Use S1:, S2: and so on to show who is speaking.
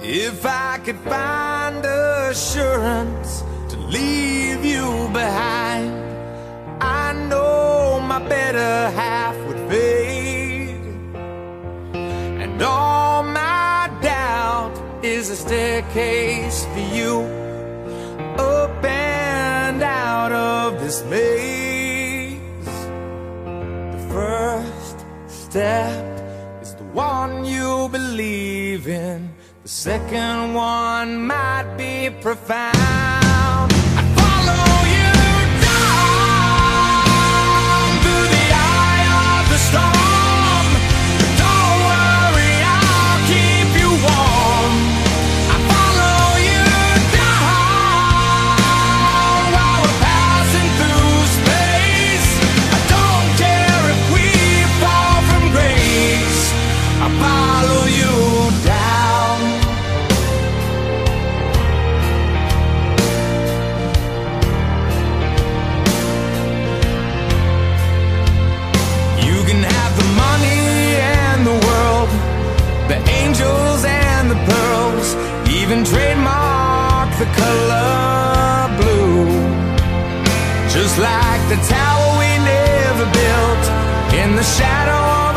S1: If I could find assurance to leave you behind, I know my better half would fade, and all my doubt is a staircase for you, up and out of this maze. The first step is the one you believe in. The second one might be profound. I follow you down through the eye of the storm. Don't worry, I'll keep you warm. I follow you down while we're passing through space. I don't care if we fall from grace. I follow you down. The angels and the pearls, even trademark the color blue. Just like the tower we never built in the shadow of